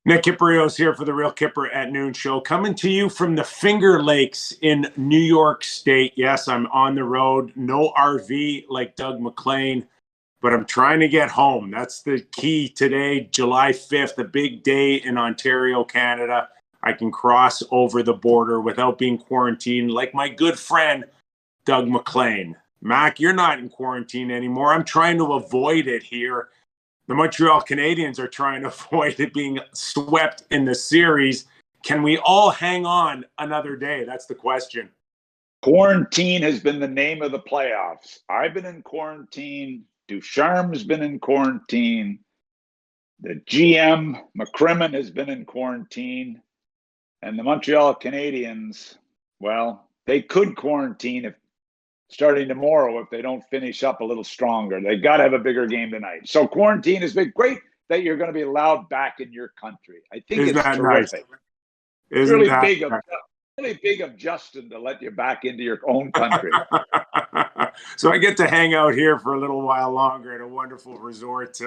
Nick Kypreos here for the Real Kyper at Noon show, coming to you from the Finger Lakes in New York State. Yes, I'm on the road, no RV like Doug Maclean, but I'm trying to get home. That's the key today, July 5th, a big day in Ontario, Canada. I can cross over the border without being quarantined like my good friend, Doug Maclean. Mac, you're not in quarantine anymore. I'm trying to avoid it here. The Montreal Canadiens are trying to avoid it being swept in the series. Can we all hang on another day? That's the question. Quarantine has been the name of the playoffs. I've been in quarantine. Ducharme's been in quarantine. The GM, McCrimmon, has been in quarantine. And the Montreal Canadiens, well, they could quarantine if starting tomorrow if they don't finish up a little stronger. They got to have a bigger game tonight. So quarantine has been great that you're going to be allowed back in your country. I think Isn't it's that terrific. Nice? It's really big of Justin to let you back into your own country. So I get to hang out here for a little while longer at a wonderful resort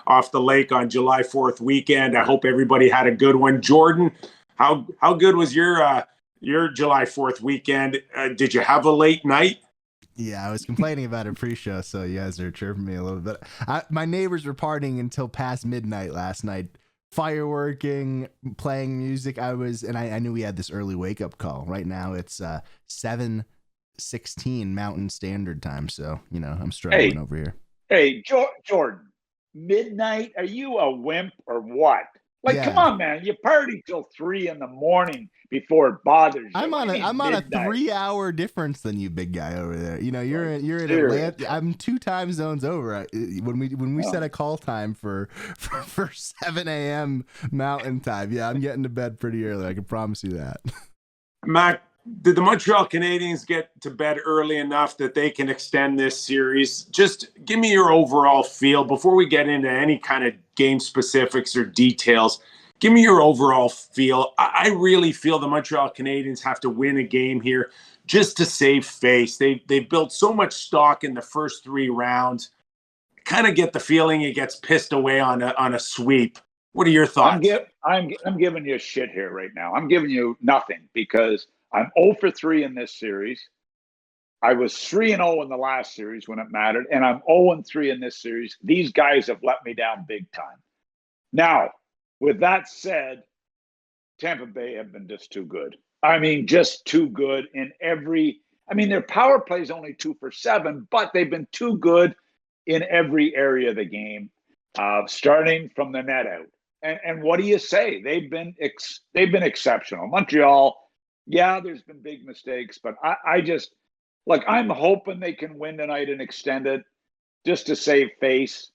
off the lake on July 4th weekend. I hope everybody had a good one. Jordan, how good was your July 4th weekend? Did you have a late night? Yeah, I was complaining about it pre-show, so you guys are chirping me a little bit. My neighbors were partying until past midnight last night, fireworking, playing music. I knew we had this early wake-up call. Right now it's 7:16 Mountain Standard Time, so, I'm struggling over here. Hey, Jordan, midnight? Are you a wimp or what? Come on, man. You party till 3 a.m. before it bothers you. I'm on a 3-hour difference than you, big guy over there. You're in Atlanta. I'm 2 time zones over. When we set a call time for 7 a.m. Mountain Time, yeah, I'm getting to bed pretty early. I can promise you that. Mac, did the Montreal Canadiens get to bed early enough that they can extend this series? Just give me your overall feel before we get into any kind of game specifics or details. Give me your overall feel. I really feel the Montreal Canadiens have to win a game here just to save face. They've built so much stock in the first 3 rounds. Kind of get the feeling it gets pissed away on a sweep. What are your thoughts? I'm giving you shit here right now. I'm giving you nothing because I'm 0 for 3 in this series. I was 3-0 in the last series when it mattered, and I'm 0-3 in this series. These guys have let me down big time. Now, with that said, Tampa Bay have been just too good. I mean, just too good in every – their power play is only 2 for 7, but they've been too good in every area of the game, starting from the net out. And what do you say? They've been exceptional. Montreal – yeah, there's been big mistakes, but I just I'm hoping they can win tonight and extend it just to save face.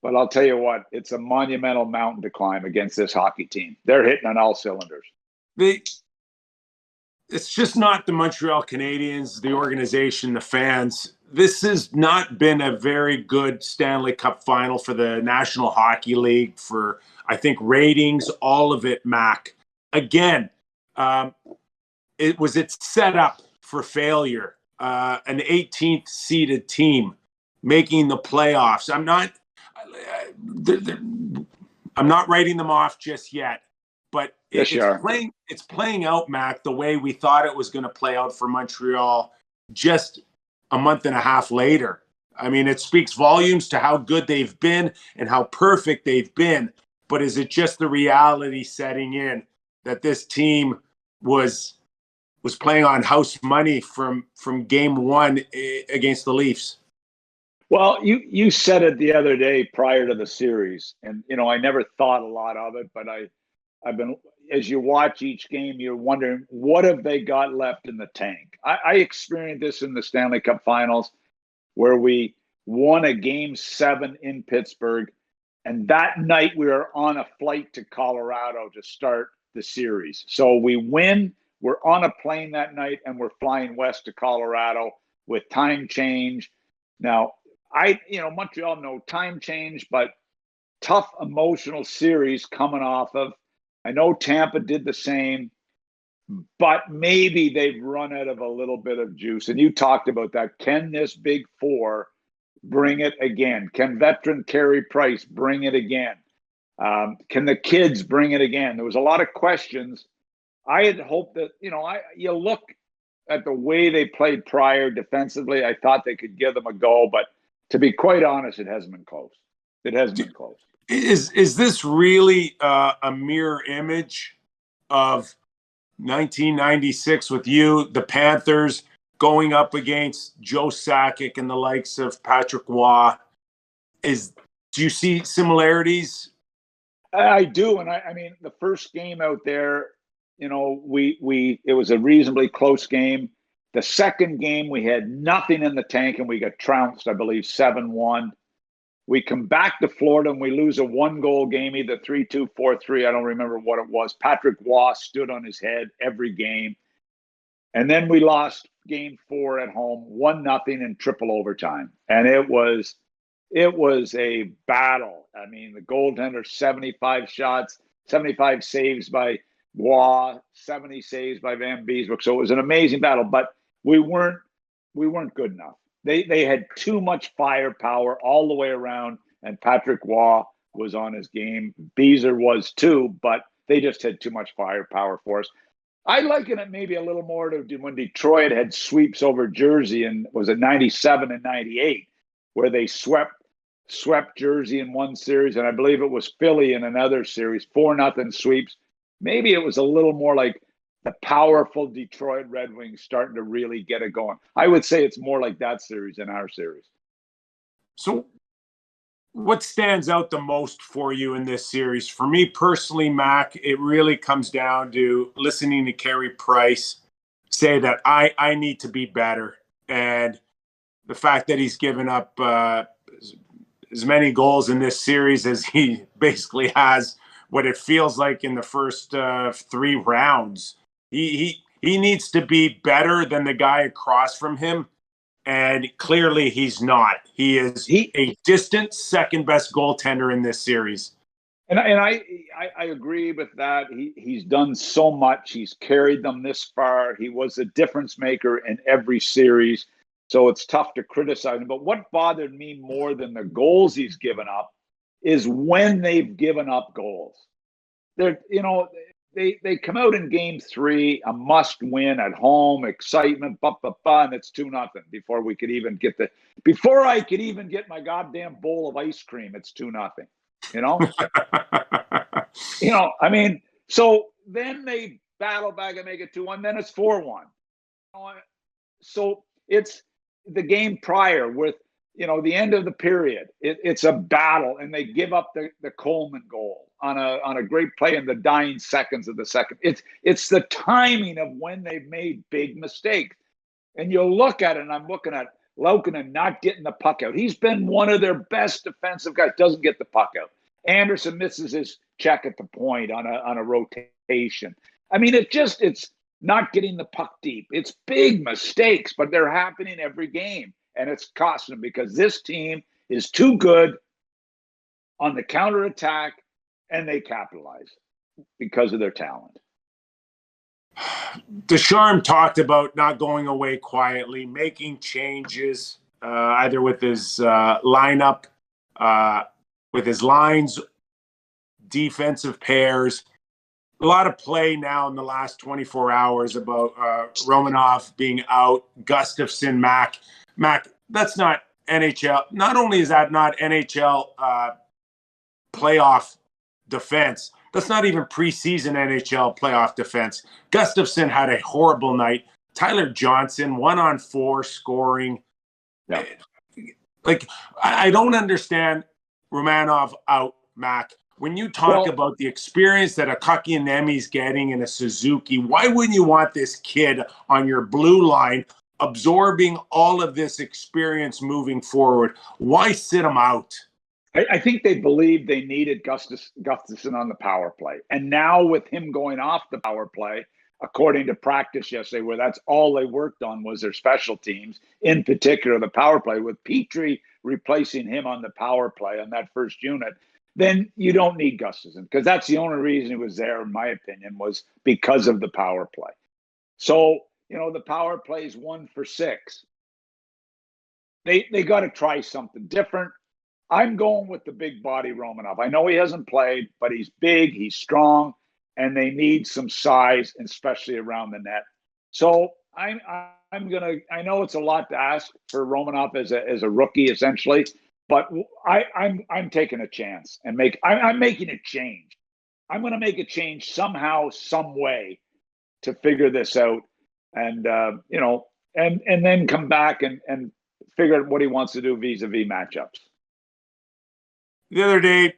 But I'll tell you what, it's a monumental mountain to climb against this hockey team. They're hitting on all cylinders. It's just not the Montreal Canadiens, the organization, the fans. This has not been a very good Stanley Cup final for the National Hockey League, for, I think, ratings, all of it, Mac. Again, it's set up for failure. An 18th seeded team making the playoffs. I'm not writing them off just yet, but it's playing out, Mac, the way we thought it was going to play out for Montreal just a month and a half later. It speaks volumes to how good they've been and how perfect they've been. But is it just the reality setting in that this team was playing on house money from game 1 against the Leafs? Well, you said it the other day prior to the series, and I never thought a lot of it, but I've been, as you watch each game, you're wondering what have they got left in the tank. I experienced this in the Stanley Cup Finals, where we won a game 7 in Pittsburgh, and that night we were on a flight to Colorado to start the series. So we win. We're on a plane that night, and we're flying west to Colorado with time change. Now, Montreal, no time change, but tough emotional series coming off of. I know Tampa did the same, but maybe they've run out of a little bit of juice. And you talked about that. Can this big 4 bring it again? Can veteran Carey Price bring it again? Can the kids bring it again? There was a lot of questions. I had hoped that, you look at the way they played prior defensively, I thought they could give them a go, but to be quite honest, it hasn't been close. It hasn't been close. Is this really a mirror image of 1996 with you, the Panthers, going up against Joe Sakic and the likes of Patrick Roy? Do you see similarities? I do, and I mean the first game out there, it was a reasonably close game. The second game, we had nothing in the tank, and we got trounced, I believe, 7-1. We come back to Florida, and we lose a one-goal game, either 3-2, 4-3. I don't remember what it was. Patrick Roy stood on his head every game. And then we lost game 4 at home, 1-0 in triple overtime. And it was a battle. I mean, the goaltender, 75 shots, 75 saves by Roy, 70 saves by Van Beesbrook. So it was an amazing battle, but we weren't good enough. They had too much firepower all the way around, and Patrick Roy was on his game. Beezer was too, but they just had too much firepower for us. I liken it maybe a little more to when Detroit had sweeps over Jersey, and was it 97 and 98, where they swept Jersey in one series, and I believe it was Philly in another series, 4-0 sweeps. Maybe it was a little more like the powerful Detroit Red Wings starting to really get it going. I would say it's more like that series than our series. So what stands out the most for you in this series? For me personally, Mac, it really comes down to listening to Carey Price say that I need to be better. And the fact that he's given up as many goals in this series as he basically has, what it feels like in the first 3 rounds. He needs to be better than the guy across from him, and clearly he's not. He is a distant second best goaltender in this series. And I agree with that. He's done so much. He's carried them this far. He was a difference maker in every series, so it's tough to criticize him. But what bothered me more than the goals he's given up is when they've given up goals. They come out in game 3, a must win at home, excitement, and it's 2-0 before I could even get my goddamn bowl of ice cream. It's 2-0. I mean, so then they battle back and make it 2-1, then it's 4-1. So it's the game prior with, the end of the period. It's a battle, and they give up the Coleman goal on a great play in the dying seconds of the second. It's the timing of when they've made big mistakes. And you'll look at it, and I'm looking at Laukkanen not getting the puck out. He's been one of their best defensive guys, doesn't get the puck out. Anderson misses his check at the point on a rotation. I mean, it's not getting the puck deep. It's big mistakes, but they're happening every game. And it's costing them because this team is too good on the counterattack, and they capitalize because of their talent. Ducharme talked about not going away quietly, making changes, either with his lineup, with his lines, defensive pairs. A lot of play now in the last 24 hours about Romanov being out, Gustafsson, Mac, that's not NHL. Not only is that not NHL playoff defense, that's not even preseason NHL playoff defense. Gustafsson had a horrible night. Tyler Johnson, 1-on-4 scoring. Yeah. Like, I don't understand Romanov out, Mac. When you talk about the experience that a Kotkaniemi's getting in a Suzuki, why wouldn't you want this kid on your blue line absorbing all of this experience moving forward? Why sit him out? I think they believed they needed Gustafsson on the power play. And now with him going off the power play, according to practice yesterday, where that's all they worked on was their special teams, in particular the power play, with Petrie replacing him on the power play on that first unit, then you don't need Gustafsson, because that's the only reason he was there, in my opinion, was because of the power play. So, the power play is 1 for 6. They got to try something different. I'm going with the big body Romanov. I know he hasn't played, but he's big, he's strong, and they need some size, especially around the net. So I'm gonna. I know it's a lot to ask for Romanov as a rookie, essentially, but I'm taking a chance and I'm making a change. I'm going to make a change somehow, some way, to figure this out, and and then come back and figure out what he wants to do vis-a-vis matchups. The other day,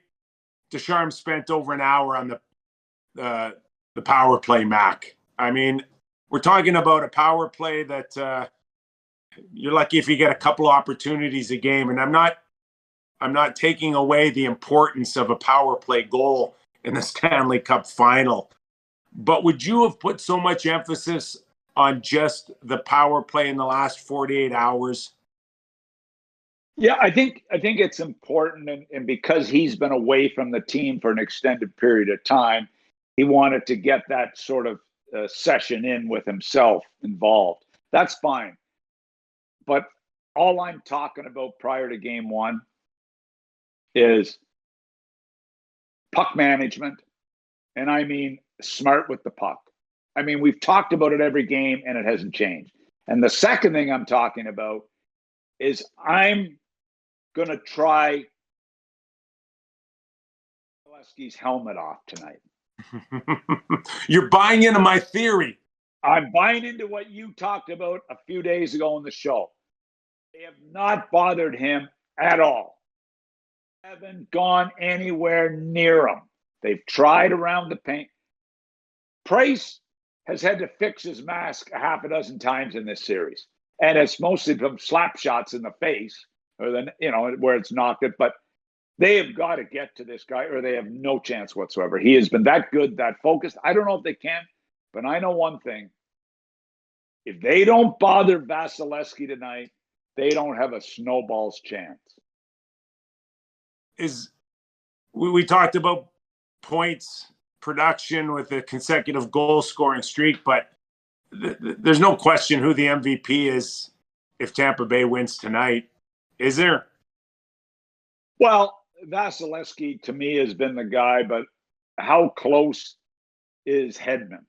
Ducharme spent over an hour on the power play, Mac. I mean, we're talking about a power play that you're lucky if you get a couple of opportunities a game. And I'm not taking away the importance of a power play goal in the Stanley Cup final. But would you have put so much emphasis on just the power play in the last 48 hours? Yeah, I think it's important, and because he's been away from the team for an extended period of time, he wanted to get that sort of session in with himself involved. That's fine. But all I'm talking about prior to game one is puck management, and I mean smart with the puck. I mean, we've talked about it every game, and it hasn't changed. And the second thing I'm talking about is I'm going to try Vasilevskiy's helmet off tonight. You're buying into my theory. I'm buying into what you talked about a few days ago on the show. They have not bothered him at all. They haven't gone anywhere near him. They've tried around the paint. Price has had to fix his mask a half a dozen times in this series. And it's mostly from slap shots in the face, or then, where it's knocked it. But they have got to get to this guy, or they have no chance whatsoever. He has been that good, that focused. I don't know if they can, but I know one thing. If they don't bother Vasilevskiy tonight, they don't have a snowball's chance. We talked about points production with a consecutive goal scoring streak, but there's no question who the MVP is if Tampa Bay wins tonight. Is there? Well, Vasilevskiy to me has been the guy, but how close is Hedman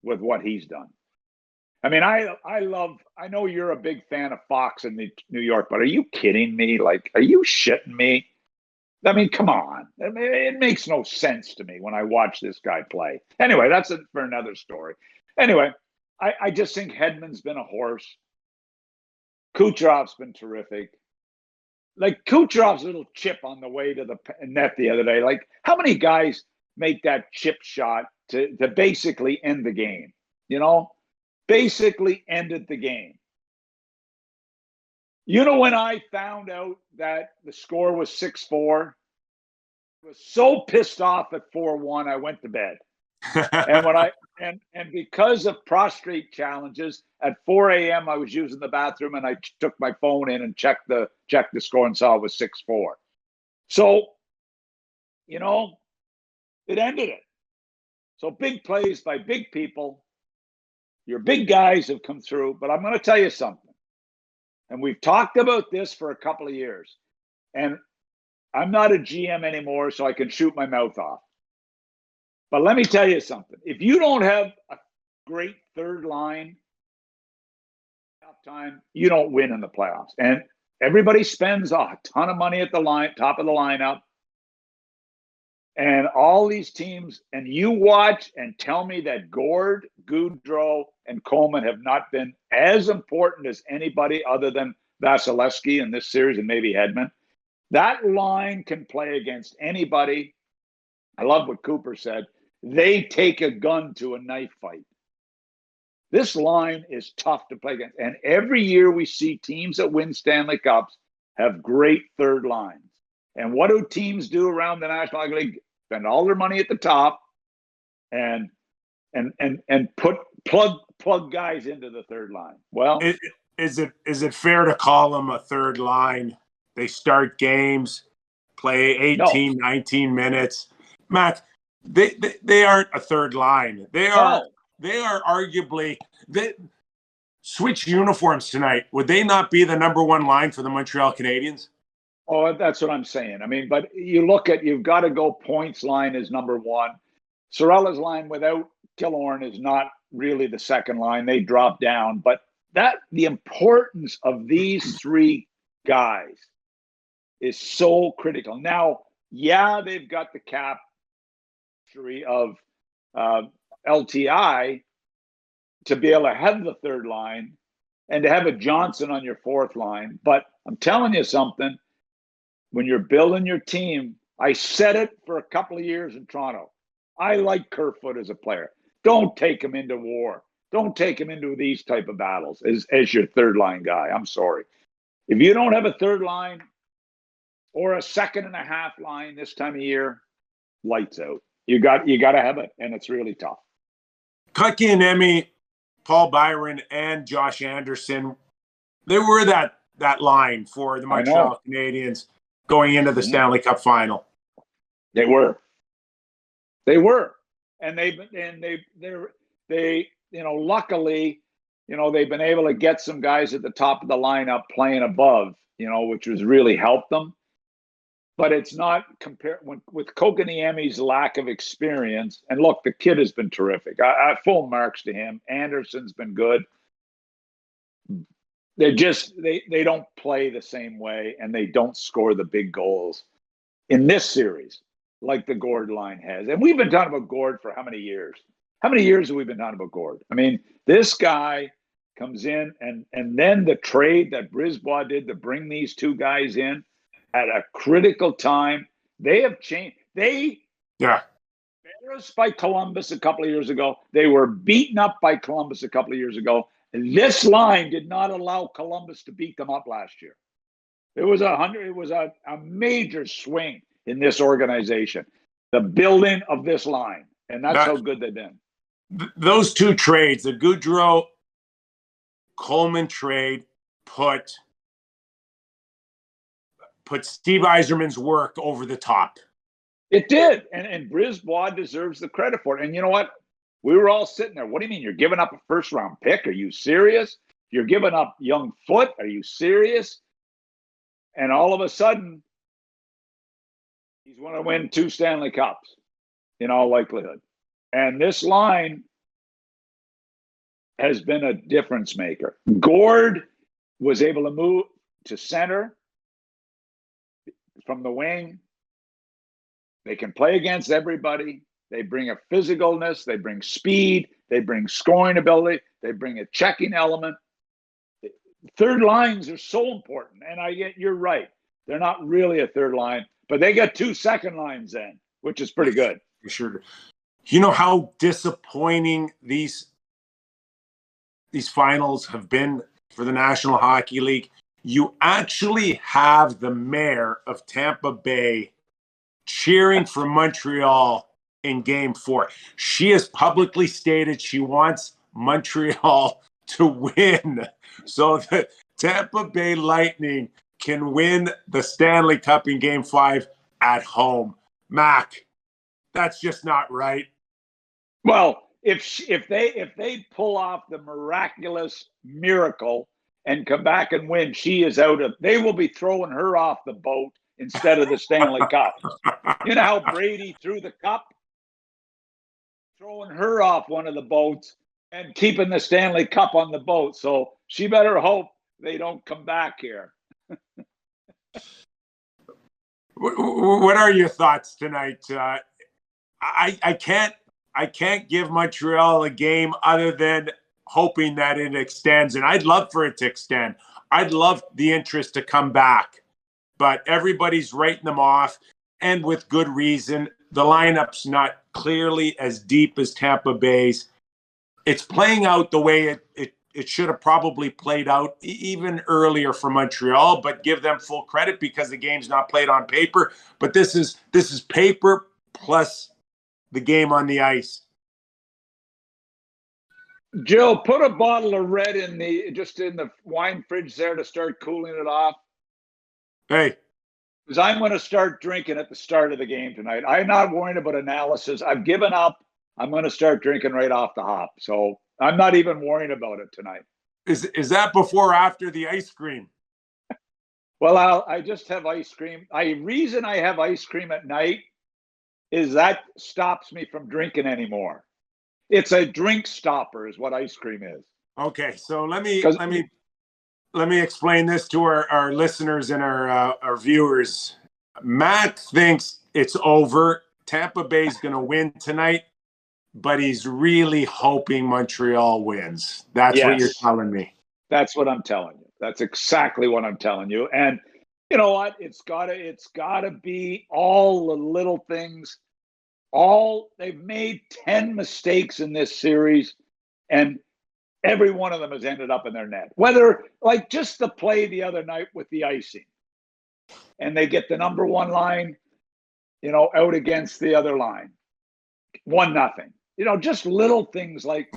with what he's done? I mean, I know you're a big fan of Fox in New York, but are you kidding me? Like, are you shitting me? I mean, come on. I mean, it makes no sense to me when I watch this guy play. Anyway, that's it for another story. Anyway, I just think Hedman's been a horse. Kucherov's been terrific. Like Kucherov's little chip on the way to the net the other day. Like, how many guys make that chip shot to basically end the game? Basically ended the game. When I found out that the score was 6-4, I was so pissed off at 4-1, I went to bed. And because of prostate challenges, at 4 a.m. I was using the bathroom, and I took my phone in and checked the score and saw it was 6-4. So, it ended it. So big plays by big people. Your big guys have come through, but I'm going to tell you something. And we've talked about this for a couple of years. And I'm not a GM anymore, so I can shoot my mouth off. But let me tell you something. If you don't have a great third line, time, you don't win in the playoffs. And everybody spends a ton of money at the top of the lineup. And all these teams, and you watch and tell me that Gord, Goudreau, and Coleman have not been as important as anybody other than Vasilevskiy in this series, and maybe Hedman. That line can play against anybody. I love what Cooper said. They take a gun to a knife fight. This line is tough to play against. And every year we see teams that win Stanley Cups have great third lines. And what do teams do around the National Hockey League? Spend all their money at the top and plug guys into the third line. Well, is it fair to call them a third line? They start games, play 18, 19 minutes. Matt, they aren't a third line. They are arguably switch uniforms tonight. Would they not be the number one line for the Montreal Canadiens? Oh, that's what I'm saying. I mean, but you've got to go points line is number one. Sorella's line without Killorn is not really the second line. They drop down. But the importance of these three guys is so critical. Now, yeah, they've got the cap of LTI to be able to have the third line and to have a Johnson on your fourth line. But I'm telling you something, when you're building your team, I said it for a couple of years in Toronto. I like Kerfoot as a player. Don't take him into war. Don't take him into these type of battles as your third line guy. I'm sorry. If you don't have a third line or a second and a half line this time of year, lights out. You got to have it, and it's really tough. Kotkaniemi, Paul Byron, and Josh Anderson, they were that line for the Montreal Canadiens going into the Stanley Cup final. They were, and they luckily, they've been able to get some guys at the top of the lineup playing above, which has really helped them. But it's not compared with Kotkaniemi's lack of experience. And look, the kid has been terrific. I full marks to him. Anderson's been good. They're just they don't play the same way, and they don't score the big goals in this series like the Gord line has. And we've been talking about Gord for how many years? How many years have we been talking about Gord? I mean, this guy comes in, and then the trade that Brisbois did to bring these two guys in at a critical time. They have changed. Embarrassed by Columbus a couple of years ago. They were beaten up by Columbus a couple of years ago. And this line did not allow Columbus to beat them up last year. It was a major swing in this organization, the building of this line. And that's how good they've been. Those two trades, the Goudreau-Coleman trade, put Steve Yzerman's work over the top. It did. And Brisbois deserves the credit for it. And you know what? We were all sitting there. What do you mean? You're giving up a first-round pick? Are you serious? You're giving up young Foot? Are you serious? And all of a sudden, he's going to win 2 Stanley Cups in all likelihood. And this line has been a difference maker. Gord was able to move to center from the wing. They can play against everybody. They bring a physicalness. They bring speed. They bring scoring ability. They bring a checking element. Third lines are so important. And you're right. They're not really a third line, but they got 2 second lines then, which is pretty good. For sure. You know how disappointing these finals have been for the National Hockey League? You actually have the mayor of Tampa Bay cheering for Montreal in Game 4. She has publicly stated she wants Montreal to win so that Tampa Bay Lightning can win the Stanley Cup in Game 5 at home. Mac, that's just not right. Well, if they pull off the miraculous miracle and come back and win, she is out of. They will be throwing her off the boat instead of the Stanley Cup. You know how Brady threw the cup? Throwing her off one of the boats and keeping the Stanley Cup on the boat. So she better hope they don't come back here. What are your thoughts tonight? I can't give Montreal a game other than hoping that it extends, and I'd love for it to extend. I'd love the interest to come back, but everybody's writing them off, and with good reason. The lineup's not clearly as deep as Tampa Bay's. It's playing out the way it should have probably played out even earlier for Montreal, but give them full credit because the game's not played on paper. But this is paper plus the game on the ice. Jill, put a bottle of red in the wine fridge there to start cooling it off. Hey. Because I'm going to start drinking at the start of the game tonight. I'm not worrying about analysis. I've given up. I'm going to start drinking right off the hop. So I'm not even worrying about it tonight. Is that before or after the ice cream? Well, I just have ice cream. Reason I have ice cream at night is that stops me from drinking anymore. It's a drink stopper is what ice cream is. Okay, so let me explain this to our listeners and our viewers. Matt thinks it's over. Tampa Bay's going to win tonight, but he's really hoping Montreal wins. That's what you're telling me. That's what I'm telling you. That's exactly what I'm telling you. And you know what? It's gotta be all the little things. They've made 10 mistakes in this series, and every one of them has ended up in their net. Whether like just the play the other night with the icing, and they get the number one line, out against the other line, 1-0. Just little things like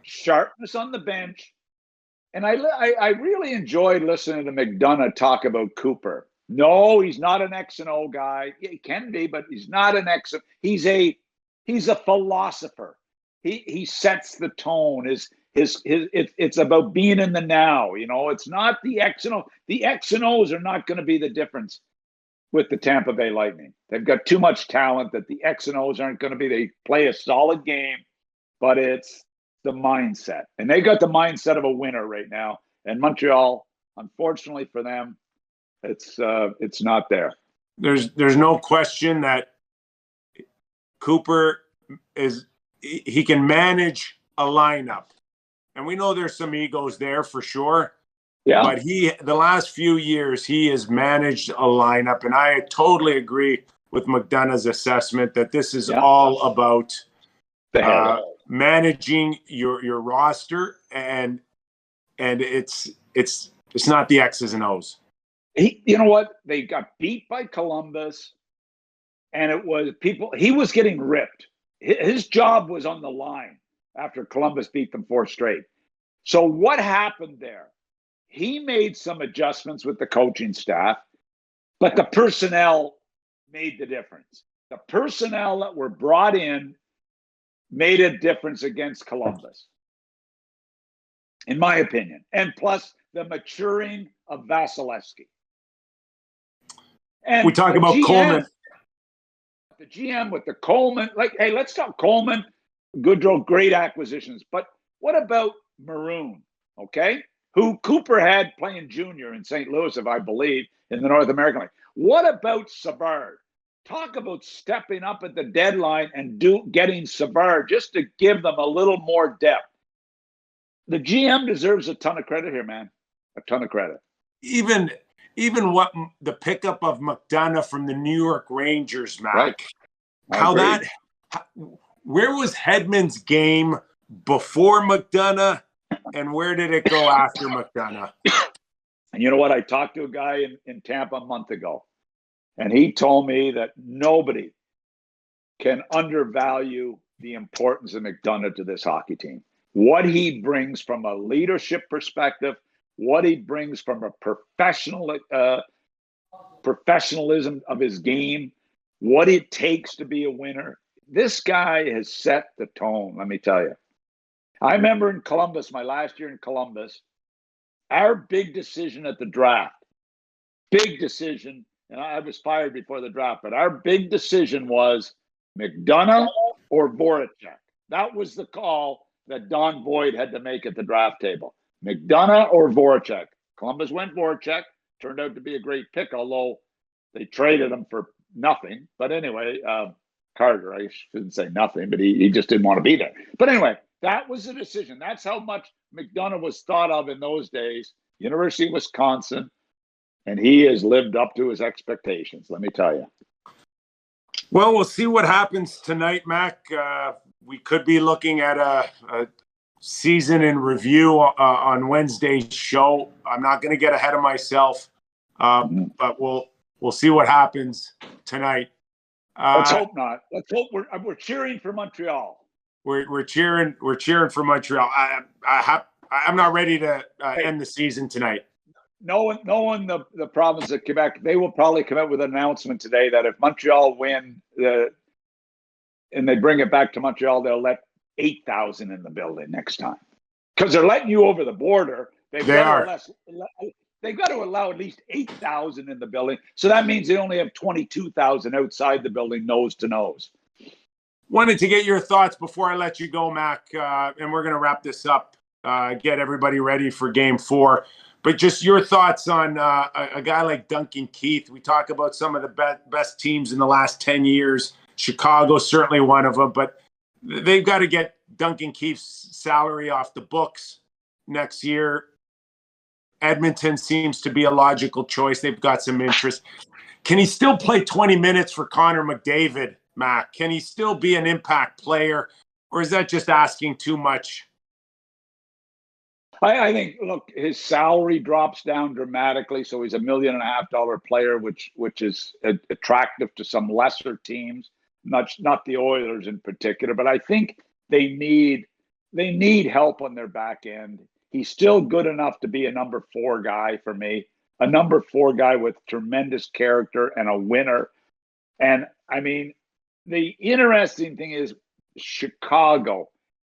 sharpness on the bench. And I really enjoyed listening to McDonough talk about Cooper. No, he's not an X and O guy. He can be, but he's not an X. He's a philosopher. He sets the tone. It's about being in the now. It's not the X and O. The X and O's are not going to be the difference with the Tampa Bay Lightning. They've got too much talent that the X and O's aren't going to be. They play a solid game, but it's the mindset. And they got the mindset of a winner right now. And Montreal, unfortunately for them, it's not there. There's no question that Cooper he can manage a lineup. And we know there's some egos there for sure. Yeah. But the last few years, he has managed a lineup. And I totally agree with McDonough's assessment that this is all about managing your roster, and it's not the X's and O's. You know what? They got beat by Columbus, and he was getting ripped. His job was on the line after Columbus beat them 4 straight. So what happened there? He made some adjustments with the coaching staff, but the personnel made the difference. The personnel that were brought in made a difference against Columbus, in my opinion. And plus the maturing of Vasilevskiy. And we talk about Coleman. The GM with the Coleman, hey, let's talk Coleman, Goodrow, great acquisitions. But what about Maroon, okay? Who Cooper had playing junior in St. Louis, if I believe, in the North American League. What about Savard? Talk about stepping up at the deadline and getting Savard just to give them a little more depth. The GM deserves a ton of credit here, man. A ton of credit. Even what the pickup of McDonough from the New York Rangers, Mac. Right. Where was Hedman's game before McDonough, and where did it go after McDonough? And you know what? I talked to a guy in Tampa a month ago, and he told me that nobody can undervalue the importance of McDonough to this hockey team. What he brings from a leadership perspective, what he brings from a professionalism of his game, what it takes to be a winner. This guy has set the tone, let me tell you. I remember in Columbus, my last year in Columbus, our big decision at the draft, and I was fired before the draft, but our big decision was McDonough or Voracek. That was the call that Don Boyd had to make at the draft table. McDonough or Voracek. Columbus went Voracek. Turned out to be a great pick, although they traded him for nothing. But anyway, Carter, I shouldn't say nothing, but he just didn't want to be there. But anyway, that was the decision. That's how much McDonough was thought of in those days. University of Wisconsin. And he has lived up to his expectations, let me tell you. Well, we'll see what happens tonight, Mac. We could be looking at a season in review on Wednesday's show. I'm not going to get ahead of myself, but we'll see what happens tonight. Let's hope not. Let's hope we're cheering for Montreal. We're cheering for Montreal. I'm not ready to end the season tonight. Knowing the province of Quebec, they will probably come out with an announcement today that if Montreal win and they bring it back to Montreal, they'll let 8,000 in the building next time, because they're letting you over the border. They They've got to allow at least 8,000 in the building. So that means they only have 22,000 outside the building, nose to nose. Wanted to get your thoughts before I let you go, Mac, and we're going to wrap this up, get everybody ready for Game 4. But just your thoughts on a guy like Duncan Keith. We talk about some of the best teams in the last 10 years. Chicago, certainly one of them, but they've got to get Duncan Keith's salary off the books next year. Edmonton seems to be a logical choice. They've got some interest. Can he still play 20 minutes for Connor McDavid, Mac? Can he still be an impact player, or is that just asking too much? I think, look, his salary drops down dramatically, so he's $1.5 million player, which is attractive to some lesser teams, not the Oilers in particular. But I think they need help on their back end. He's still good enough to be a number 4 guy for me, a number 4 guy with tremendous character and a winner. And I mean, the interesting thing is Chicago.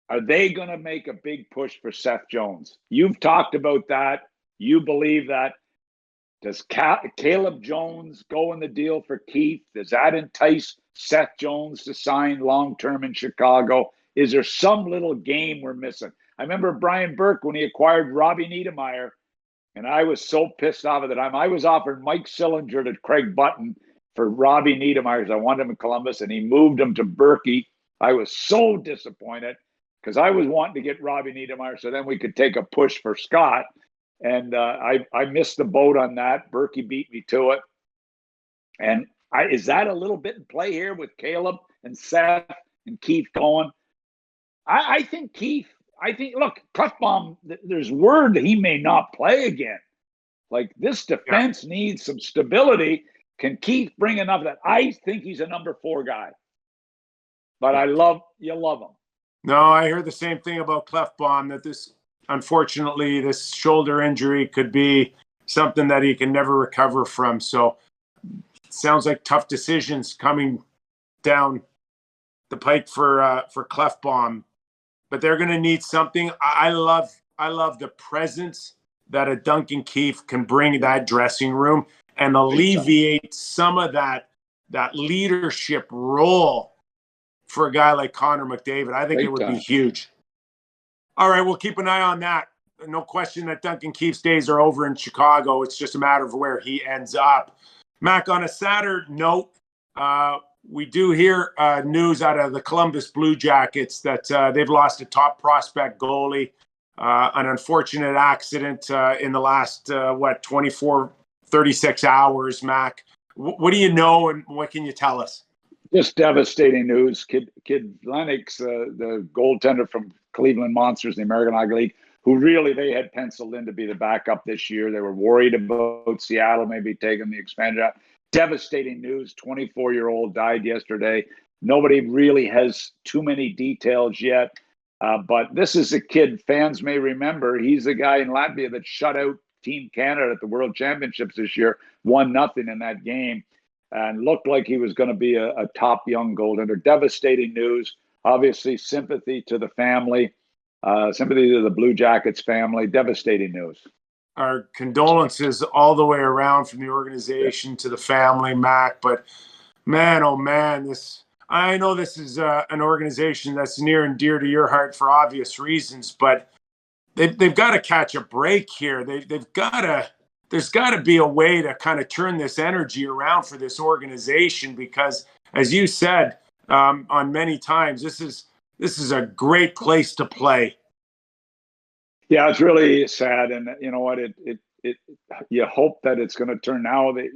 Are they going to make a big push for Seth Jones? You've talked about that. You believe that. Does Caleb Jones go in the deal for Keith? Does that entice Seth Jones to sign long-term in Chicago? Is there some little game we're missing? I remember Brian Burke when he acquired Robbie Niedermeyer, and I was so pissed off at the time. I was offered Mike Sillinger to Craig Button for Robbie Niedermeyer because I wanted him in Columbus, and he moved him to Berkey. I was so disappointed because I was wanting to get Robbie Niedermeyer so then we could take a push for Scott. And I missed the boat on that. Berkey beat me to it. And is that a little bit in play here with Caleb and Seth and Keith going? I think Keith, look, Klefbom, there's word that he may not play again. Like, this defense needs some stability. Can Keith bring enough of that? I think he's a number 4 guy. But you love him. No, I heard the same thing about Klefbom, that unfortunately, this shoulder injury could be something that he can never recover from. So it sounds like tough decisions coming down the pike for Klefbom. But they're going to need something. I love the presence that a Duncan Keith can bring to that dressing room and alleviate some of that leadership role for a guy like Connor McDavid. I think it would be huge. All right, we'll keep an eye on that. No question that Duncan Keith's days are over in Chicago. It's just a matter of where he ends up. Mac, on a sadder note, we do hear news out of the Columbus Blue Jackets that they've lost a top prospect goalie. An unfortunate accident in the last, 24, 36 hours, Mac. What do you know and what can you tell us? Just devastating news. Kid Lennox, the goaltender from Cleveland Monsters, the American Hockey League, who really they had penciled in to be the backup this year. They were worried about Seattle maybe taking the expansion out. Devastating news. 24-year-old died yesterday. Nobody really has too many details yet. But this is a kid fans may remember. He's the guy in Latvia that shut out Team Canada at the World Championships this year, 1-0 in that game, and looked like he was going to be a top young goaltender. Devastating news. Obviously, sympathy to the family, sympathy to the Blue Jackets family. Devastating news. Our condolences all the way around from the organization to the family, Mac. But man, oh man, I know this is an organization that's near and dear to your heart for obvious reasons, but they've got to catch a break here. There's got to be a way to kind of turn this energy around for this organization because, as you said on many times, this is a great place to play. Yeah, it's really sad, and you know what? It you hope that it's going to turn now. That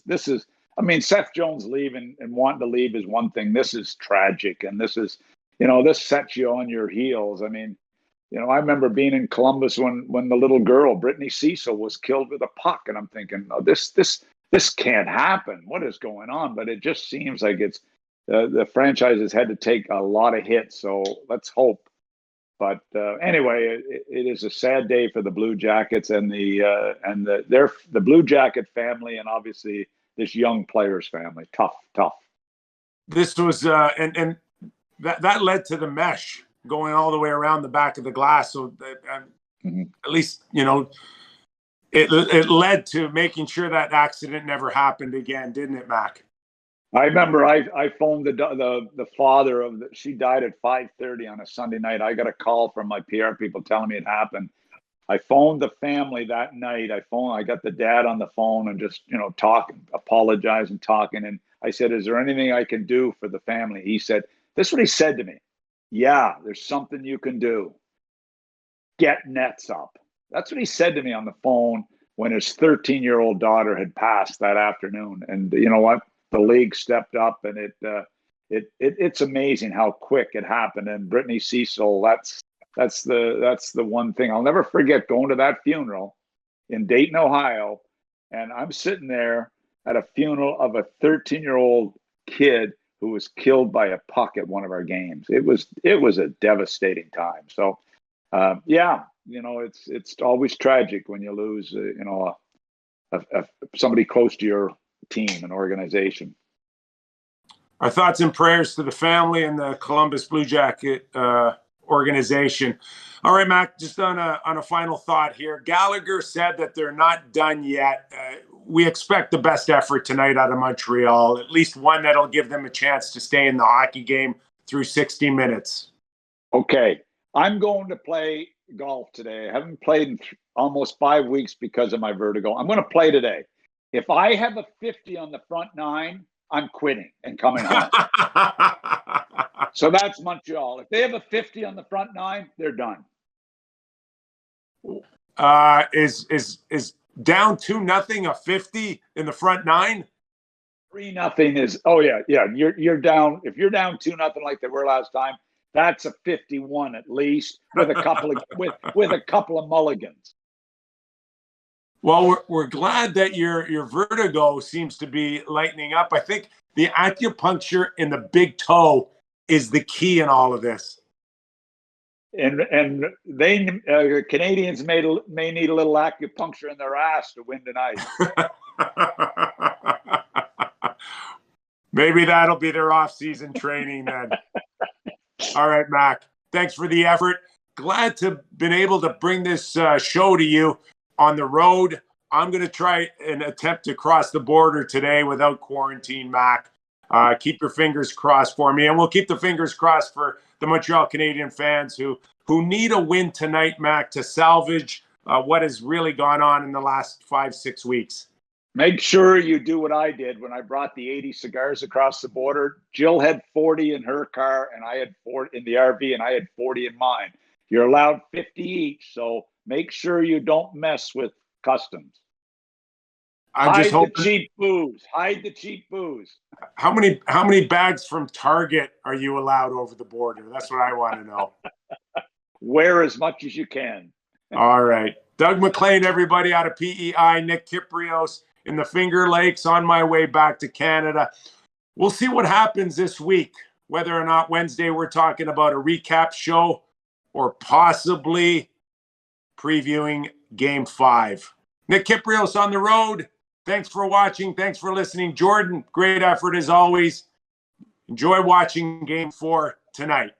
this is. I mean, Seth Jones leaving and wanting to leave is one thing. This is tragic, and this is, this sets you on your heels. I mean, I remember being in Columbus when the little girl Brittany Cecil was killed with a puck, and I'm thinking, oh, this can't happen. What is going on? But it just seems like it's the franchise has had to take a lot of hits. So let's hope. But anyway, it is a sad day for the Blue Jackets and the Blue Jacket family, and obviously this young player's family. Tough. This was and that led to the mesh going all the way around the back of the glass. So that, at least it led to making sure that accident never happened again, didn't it, Mac? I remember I phoned the father of she died at 5:30 on a Sunday night. I got a call from my PR people telling me it happened. I phoned the family that night. I got the dad on the phone and just, apologizing, talking. And I said, is there anything I can do for the family? He said, this is what he said to me. Yeah, there's something you can do. Get nets up. That's what he said to me on the phone when his 13-year-old daughter had passed that afternoon. And you know what? The league stepped up, and it's amazing how quick it happened. And Brittany Cecil, that's the one thing I'll never forget, going to that funeral in Dayton, Ohio, and I'm sitting there at a funeral of a 13-year-old kid who was killed by a puck at one of our games. It was a devastating time. So, it's always tragic when you lose, somebody close to your team and organization. Our thoughts and prayers to the family and the Columbus Blue Jacket organization. All right, Mac, just on a final thought here. Gallagher said that they're not done yet. We expect the best effort tonight out of Montreal, at least one that'll give them a chance to stay in the hockey game through 60 minutes. Okay, I'm going to play golf today. I haven't played in almost 5 weeks because of my vertigo. I'm going to play today. If I have a 50 on the front nine, I'm quitting and coming home. So that's Montreal. If they have a 50 on the front nine, they're done. Is down 2-0 a 50 in the front nine? 3-0 is, oh yeah. You're down. If you're down 2-0 like they were last time, that's a 51 at least with a couple of with a couple of mulligans. Well, we're glad that your vertigo seems to be lightening up. I think the acupuncture in the big toe is the key in all of this. And they Canadiens may need a little acupuncture in their ass to win tonight. Maybe that'll be their off-season training then. All right, Mac. Thanks for the effort. Glad to have been able to bring this show to you on the road. I'm going to try and attempt to cross the border today without quarantine, Mac. Keep your fingers crossed for me, and we'll keep the fingers crossed for the Montreal Canadiens fans who need a win tonight, Mac, to salvage what has really gone on in the last 5-6 weeks. Make sure you do what I did when I brought the 80 cigars across the border. Jill had 40 in her car, and I had 40 in the RV, and I had 40 in mine. You're allowed 50 each, so make sure you don't mess with customs. Hide the cheap booze. Hide the cheap booze. How many bags from Target are you allowed over the border? That's what I want to know. Wear as much as you can. All right. Doug Maclean, everybody out of PEI, Nick Kypreos in the Finger Lakes on my way back to Canada. We'll see what happens this week, whether or not Wednesday we're talking about a recap show or possibly previewing Game 5. Nick Kypreos on the road. Thanks for watching. Thanks for listening. Jordan, great effort as always. Enjoy watching Game 4 tonight.